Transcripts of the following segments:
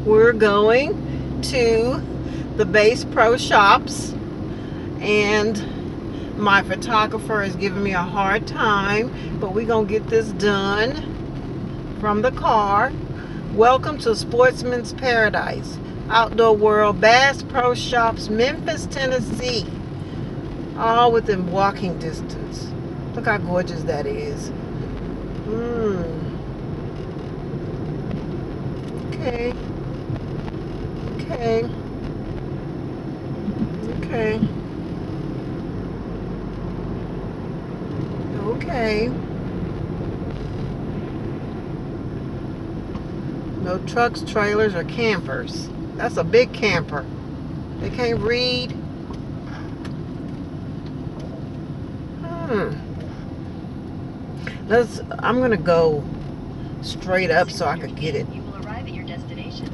We're going to the Bass Pro Shops, and my photographer is giving me a hard time, but we're gonna get this done from the car. Welcome to Sportsman's Paradise, Outdoor World, Bass Pro Shops, Memphis, Tennessee. All within walking distance. Look how gorgeous that is. Okay. Okay. Okay. Okay. No trucks, trailers, or campers. That's a big camper. They can't read. I'm gonna go straight up so I could get it. You will arrive at your destination.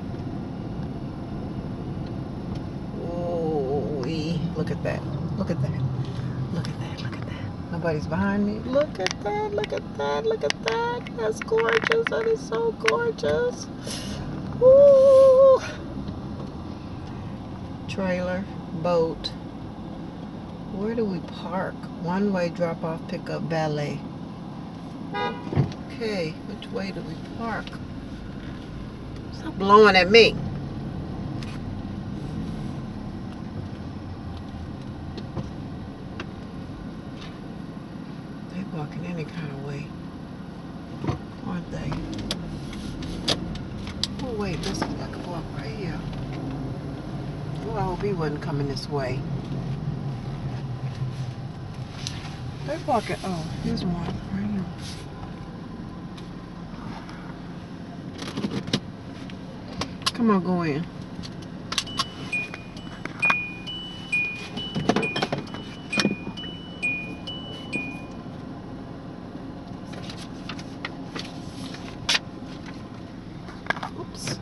Oh, look at that. Look at that. Look at that. Look at that. Nobody's behind me. Look at that. Look at that. Look at that. That's gorgeous. That is so gorgeous. Ooh. Trailer, boat. Where do we park? One-way drop-off, pickup, valet. Okay, which way do we park? Stop blowing at me. They walking any kind of way, aren't they? Oh wait, this is like a block right here. Oh, I hope he wasn't coming this way. They walking. Oh, here's one right here. Come on, go in. Oops.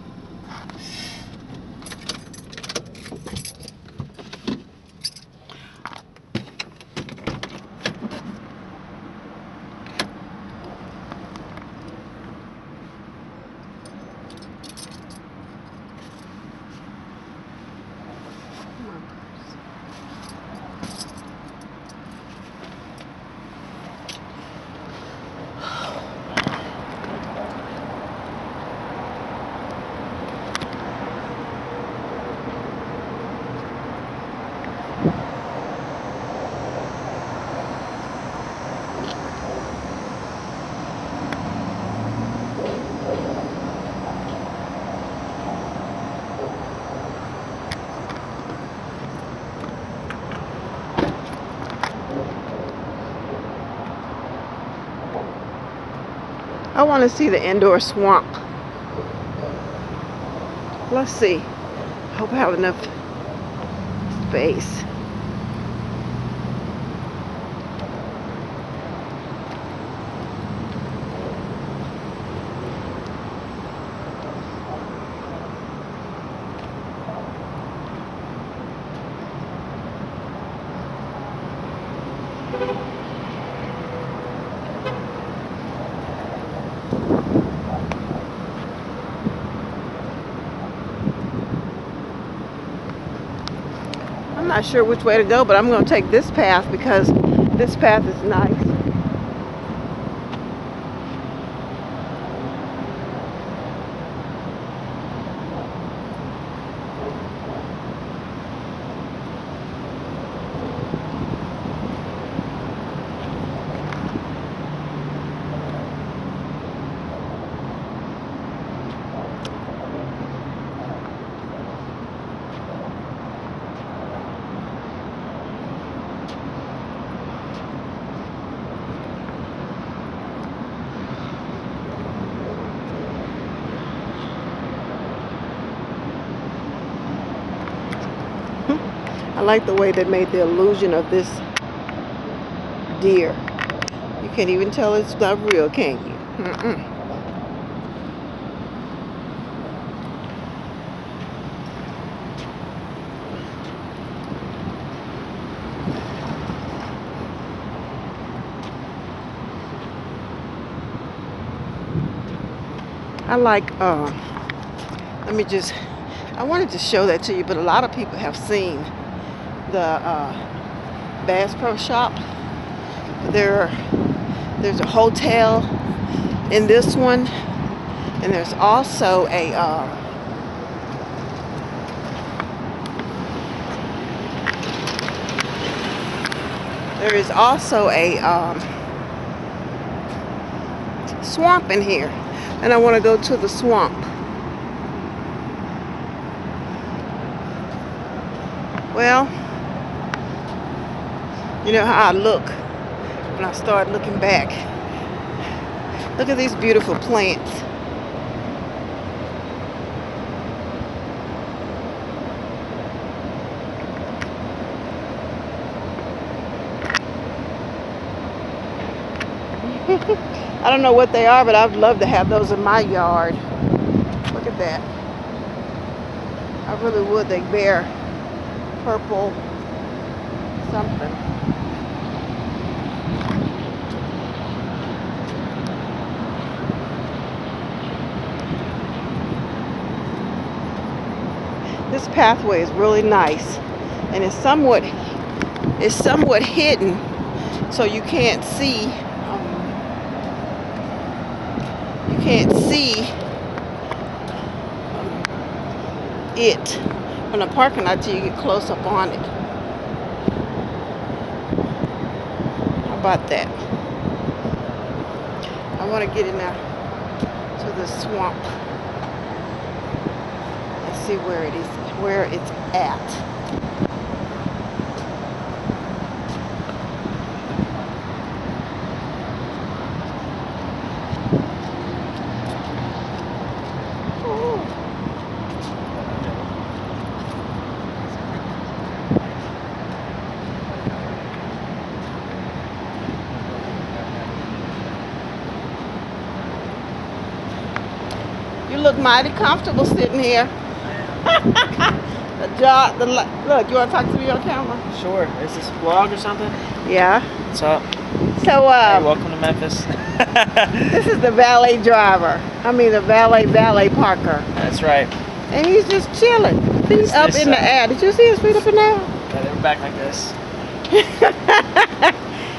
I want to see the indoor swamp. Let's see. Hope I have enough space. I'm not sure which way to go, but I'm going to take this path because this path is nice. I like the way they made the illusion of this deer. You can't even tell it's not real, can you? I like Let me just, I wanted to show that to you, but a lot of people have seen the Bass Pro Shop. There's a hotel in this one, and there's also a there is also a swamp in here, and I want to go to the swamp. Well, you know how I look when I start looking back. Look at these beautiful plants. I don't know what they are, but I'd love to have those in my yard. Look at that. I really would. They bear purple something. This pathway is really nice, and it's somewhat hidden, so you can't see. It from the parking lot till you get close up on it. How about that? I want to get in there to the swamp and see where it is, where it's at. You look mighty comfortable sitting here. Look, you want to talk to me on camera? Sure. Is this a vlog or something? Yeah. What's up? So, hey, welcome to Memphis. This is the valet driver. I mean, the valet parker. That's right. And he's just chilling. Feet up in the air. Did you see his feet up in the air? Yeah, they were back like this.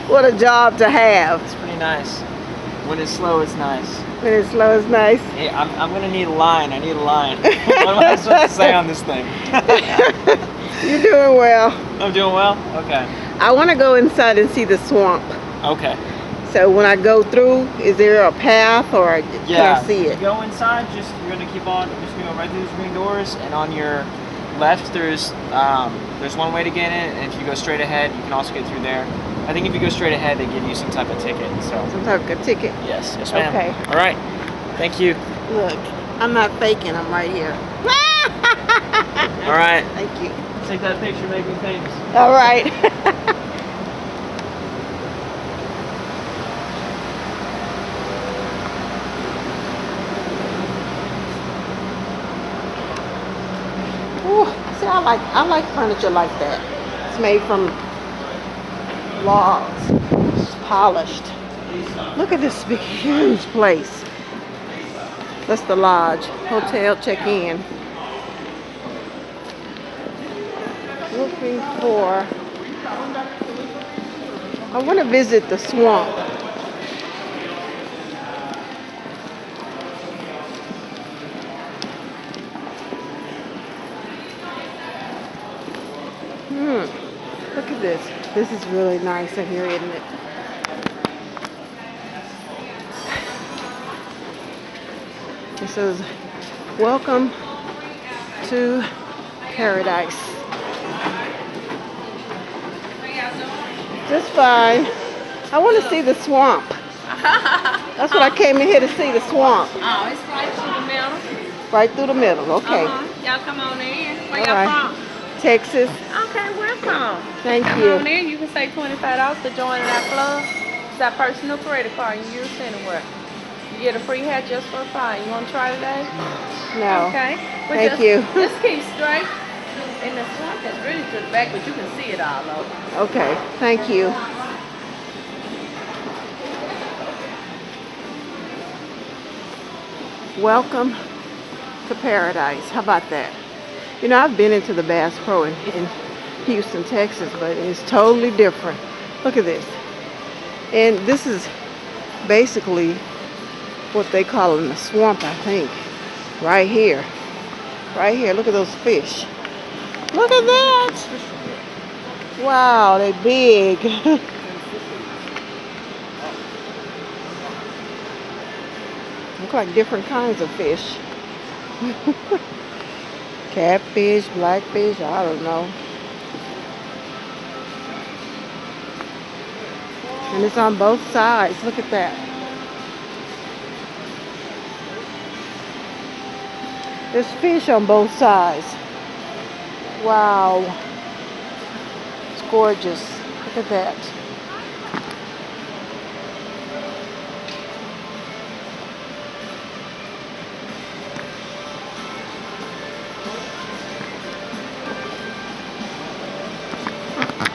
What a job to have. It's pretty nice. When it's slow, it's nice. When it's slow, it's nice. Hey, I'm gonna need a line. I need a line. What am I supposed to say on this thing? You're doing well. I'm doing well? Okay. I want to go inside and see the swamp. Okay. So when I go through, is there a path or can I see it? You go inside, you're gonna keep on, you're just gonna go right through these green doors, and on your left there's one way to get in, and if you go straight ahead, you can also get through there. I think if you go straight ahead, they give you some type of ticket. So. Some type of ticket? Yes, ma'am. Okay. All right. Thank you. Look, I'm not faking. I'm right here. All right. Thank you. Take that picture, make me famous. All right. Ooh, see, I like furniture like that. It's made from logs. It's polished. Look at this big, huge place. That's the lodge. Hotel check-in. Looking for... I want to visit the swamp. Look at this. This is really nice in here, isn't it? It says, welcome to paradise. Just fine. I want to see the swamp. That's what I came in here to see, the swamp. Oh, it's right through the middle. Right through the middle, okay. Y'all come on in. Where All y'all right. from? Texas. Okay, welcome. Thank Come you. on in. You can say $25 to join our club. It's our personal credit card. You use anywhere. You get a free hat just for fun. You want to try today? No. Okay. But Thank you. Just keep straight. And the swamp is really to the back, but you can see it all over. Okay, thank you. Welcome to paradise. How about that? You know, I've been into the Bass Pro in Houston, Texas, but it's totally different. Look at this. And this is basically what they call in the swamp, I think. Right here. Right here. Look at those fish. Look at that. Wow, they're big. Look like different kinds of fish. Catfish, blackfish, I don't know. And it's on both sides. Look at that. There's fish on both sides. Wow. It's gorgeous. Look at that.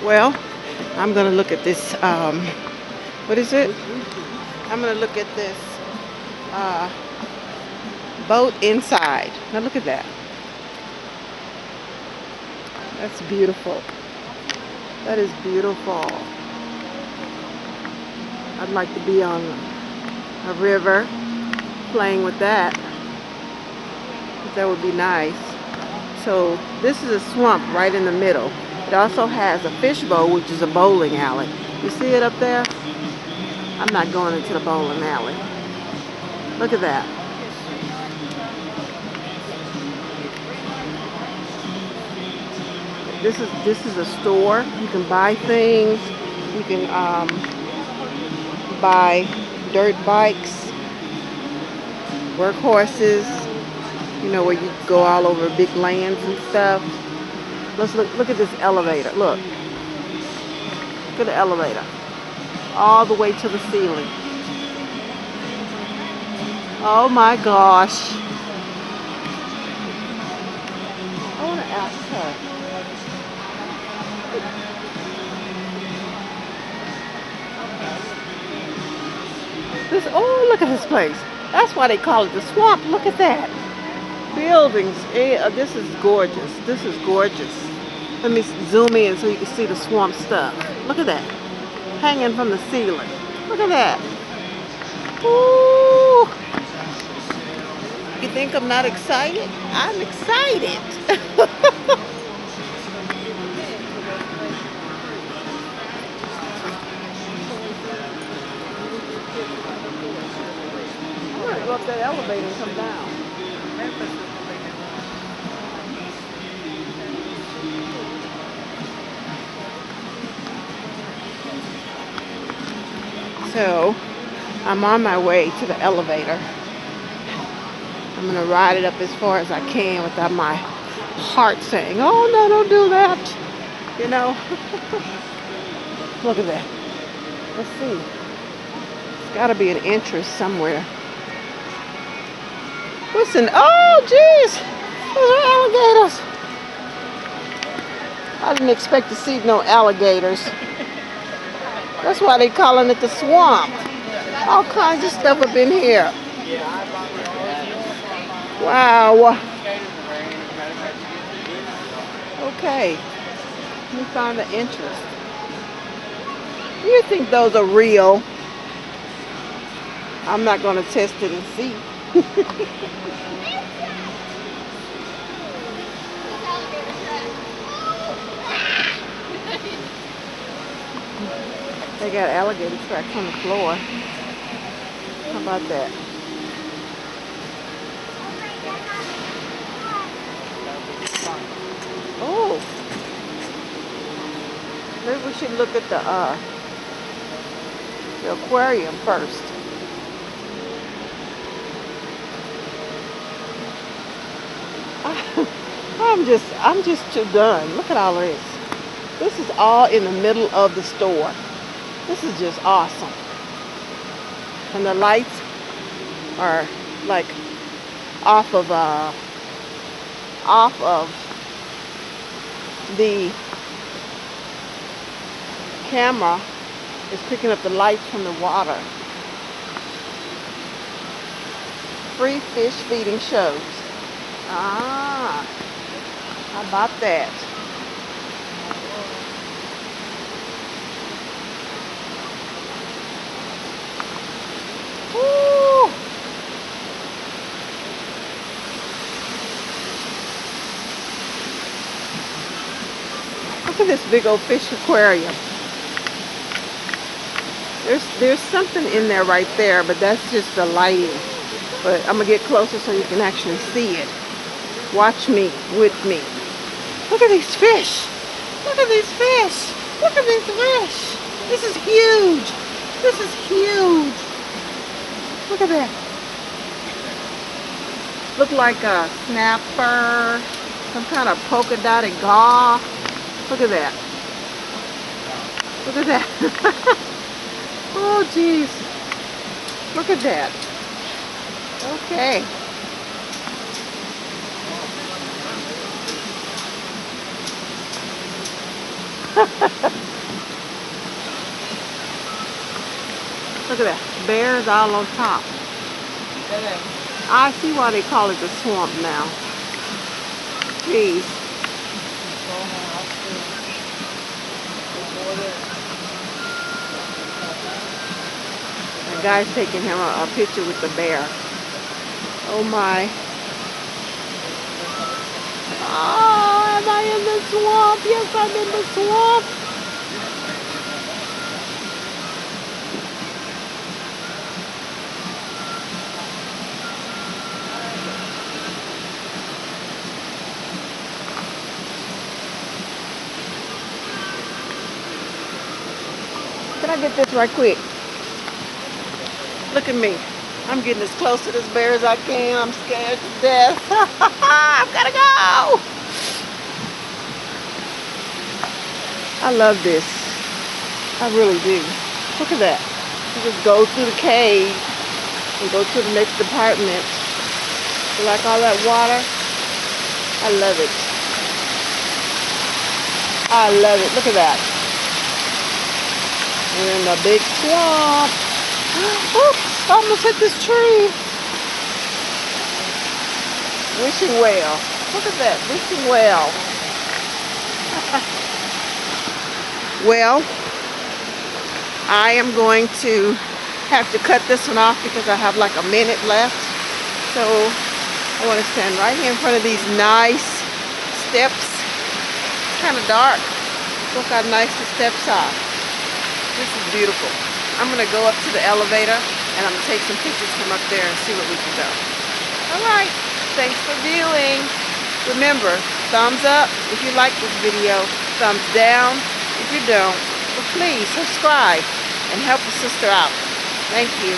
Well, I'm going to look at this, what is it? I'm going to look at this boat inside. Now look at that. That's beautiful. That is beautiful. I'd like to be on a river playing with that. That would be nice. So this is a swamp right in the middle. It also has a fishbowl, which is a bowling alley. You see it up there? I'm not going into the bowling alley. Look at that. This is a store. You can buy things. You can buy dirt bikes, workhorses. You know, where you go all over big lands and stuff. Let's look at this elevator. Look. Look at the elevator. All the way to the ceiling. Oh my gosh. I want to ask her. Oh, look at this place. That's why they call it the swamp. Look at that. Buildings. This is gorgeous. This is gorgeous. Let me zoom in so you can see the swamp stuff. Look at that. Hanging from the ceiling. Look at that. Ooh. You think I'm not excited? I'm excited. I'm going to go up that elevator and come down. So, I'm on my way to the elevator. I'm going to ride it up as far as I can without my heart saying, oh no, don't do that. You know? Look at that. Let's see. There's got to be an entrance somewhere. Listen, oh jeez. Those are alligators. I didn't expect to see no alligators. That's why they calling it the swamp. All kinds of stuff up in here. Wow. Okay. Let me find the entrance. You think those are real? I'm not going to test it and see. They got alligator tracks on the floor. How about that? Oh. Maybe we should look at the aquarium first. I'm just too done. Look at all of this. This is all in the middle of the store. This is just awesome. And the lights are like off of the camera is picking up the lights from the water. Free fish feeding shows. Ah, how about that? Woo! Look at this big old fish aquarium. There's something in there right there, but that's just the lighting. But I'm gonna get closer so you can actually see it. Watch me, with me. Look at these fish. Look at these fish. Look at these fish. This is huge. This is huge. Look at that. Look like a snapper, some kind of polka dotted gaw. Look at that. Look at that. Oh, geez. Look at that. Okay. Look at that. Bears all on top. I see why they call it the swamp now. Jeez. The guy's taking him a picture with the bear. Oh my. Oh, am I in the swamp? Yes, I'm in the swamp. Can I get this right quick? Look at me. I'm getting as close to this bear as I can. I'm scared to death. I've got to go. I love this. I really do. Look at that. You just go through the cave and go to the next apartment. You like all that water? I love it. I love it. Look at that. We're in the big swamp. Oops, I almost hit this tree. Wishing well. Look at that, wishing well. Well, I am going to have to cut this one off because I have like a minute left. So I want to stand right here in front of these nice steps. It's kind of dark. Look how nice the steps are. This is beautiful. I'm going to go up to the elevator and I'm going to take some pictures from up there and see what we can do. Alright, thanks for viewing. Remember, thumbs up if you like this video, thumbs down if you don't. But please subscribe and help a sister out. Thank you.